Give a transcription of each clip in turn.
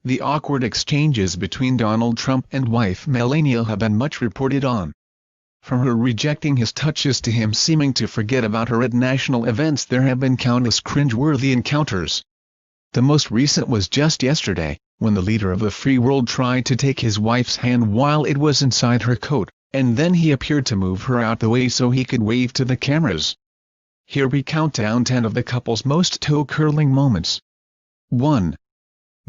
The awkward exchanges between Donald Trump and wife Melania have been much reported on. From her rejecting his touches to him seeming to forget about her at national events, there have been countless cringe-worthy encounters. The most recent was just yesterday, when the leader of the free world tried to take his wife's hand while it was inside her coat, and then he appeared to move her out the way so he could wave to the cameras. Here we count down 10 of the couple's most toe-curling moments. 1.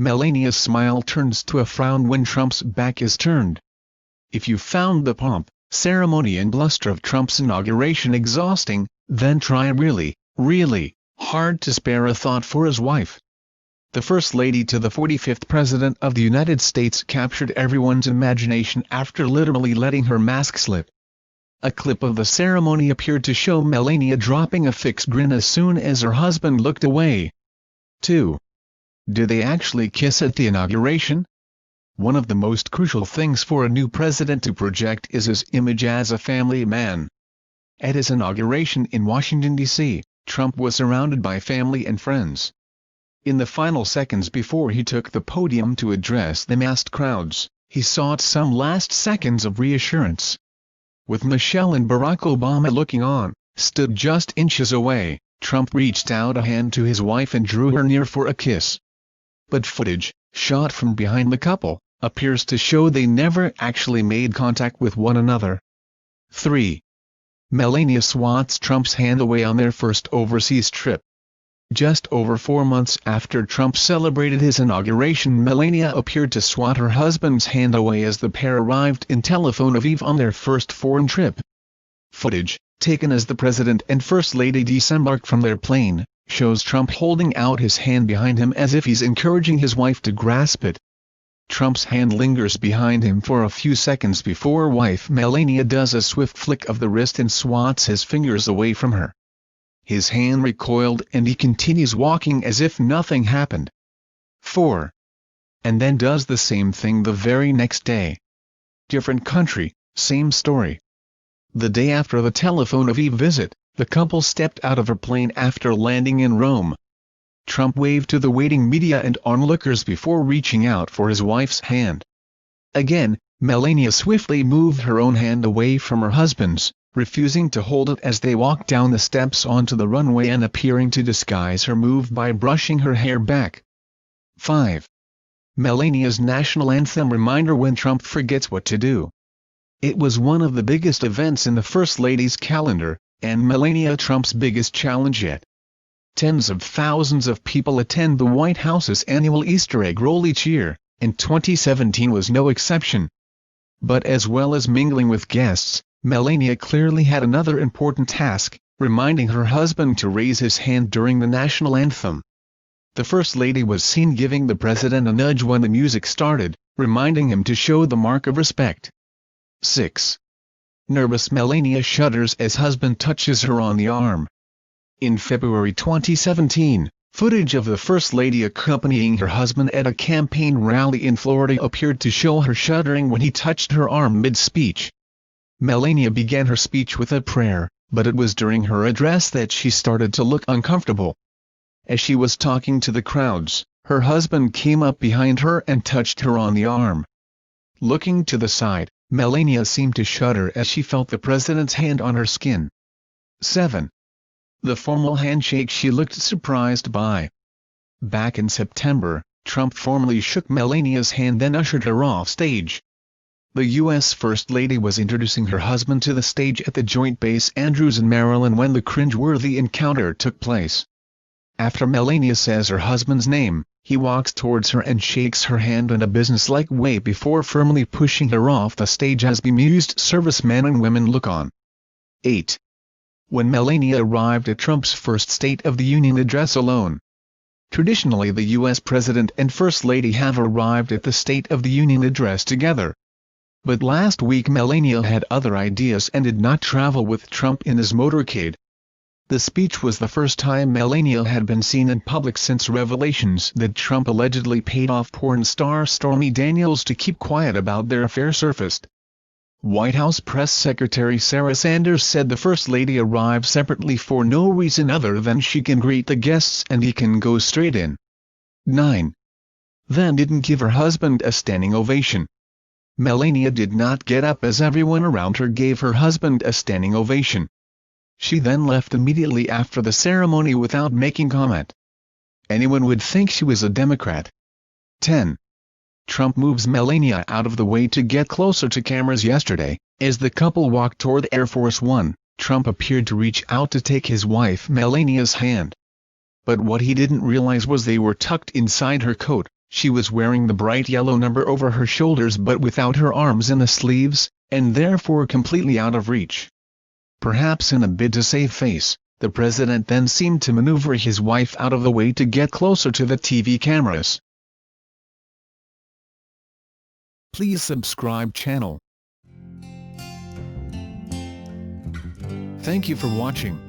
Melania's smile turns to a frown when Trump's back is turned. If you found the pomp, ceremony and bluster of Trump's inauguration exhausting, then try really, really hard to spare a thought for his wife. The First Lady to the 45th President of the United States captured everyone's imagination after literally letting her mask slip. A clip of the ceremony appeared to show Melania dropping a fixed grin as soon as her husband looked away. 2. Did they actually kiss at the inauguration? One of the most crucial things for a new president to project is his image as a family man. At his inauguration in Washington, D.C., Trump was surrounded by family and friends. In the final seconds before he took the podium to address the massed crowds, he sought some last seconds of reassurance. With Michelle and Barack Obama looking on, stood just inches away, Trump reached out a hand to his wife and drew her near for a kiss. But footage, shot from behind the couple, appears to show they never actually made contact with one another. 3. Melania swats Trump's hand away on their first overseas trip. Just over 4 months after Trump celebrated his inauguration, Melania appeared to swat her husband's hand away as the pair arrived in Tel Aviv on their first foreign trip. Footage, taken as the President and First Lady disembarked from their plane, shows Trump holding out his hand behind him as if he's encouraging his wife to grasp it. Trump's hand lingers behind him for a few seconds before wife Melania does a swift flick of the wrist and swats his fingers away from her. His hand recoiled and he continues walking as if nothing happened. 4. And then does the same thing the very next day. Different country, same story. The day after the Tel Aviv visit, the couple stepped out of a plane after landing in Rome. Trump waved to the waiting media and onlookers before reaching out for his wife's hand. Again, Melania swiftly moved her own hand away from her husband's, refusing to hold it as they walked down the steps onto the runway and appearing to disguise her move by brushing her hair back. 5. Melania's national anthem reminder when Trump forgets what to do. It was one of the biggest events in the First Lady's calendar, and Melania Trump's biggest challenge yet. Tens of thousands of people attend the White House's annual Easter egg roll each year, and 2017 was no exception. But as well as mingling with guests, Melania clearly had another important task, reminding her husband to raise his hand during the national anthem. The First Lady was seen giving the President a nudge when the music started, reminding him to show the mark of respect. 6. Nervous Melania shudders as husband touches her on the arm. In February 2017, footage of the First Lady accompanying her husband at a campaign rally in Florida appeared to show her shuddering when he touched her arm mid-speech. Melania began her speech with a prayer, but it was during her address that she started to look uncomfortable. As she was talking to the crowds, her husband came up behind her and touched her on the arm. Looking to the side, Melania seemed to shudder as she felt the President's hand on her skin. 7. The formal handshake she looked surprised by. Back in September, Trump formally shook Melania's hand then ushered her off stage. The U.S. First Lady was introducing her husband to the stage at the Joint Base Andrews in Maryland when the cringe-worthy encounter took place. After Melania says her husband's name, he walks towards her and shakes her hand in a businesslike way before firmly pushing her off the stage as bemused servicemen and women look on. 8. When Melania arrived at Trump's first State of the Union address alone. Traditionally, the U.S. President and First Lady have arrived at the State of the Union address together. But last week Melania had other ideas and did not travel with Trump in his motorcade. The speech was the first time Melania had been seen in public since revelations that Trump allegedly paid off porn star Stormy Daniels to keep quiet about their affair surfaced. White House Press Secretary Sarah Sanders said the First Lady arrived separately for no reason other than she can greet the guests and he can go straight in. 9. then didn't give her husband a standing ovation. Melania did not get up as everyone around her gave her husband a standing ovation. She then left immediately after the ceremony without making comment. Anyone would think she was a Democrat. 10. Trump moves Melania out of the way to get closer to cameras yesterday. As the couple walked toward Air Force One, Trump appeared to reach out to take his wife Melania's hand. But what he didn't realize was they were tucked inside her coat. She was wearing the bright yellow number over her shoulders but without her arms in the sleeves, and therefore completely out of reach. Perhaps in a bid to save face, the president then seemed to maneuver his wife out of the way to get closer to the TV cameras. Please subscribe channel. Thank you for watching.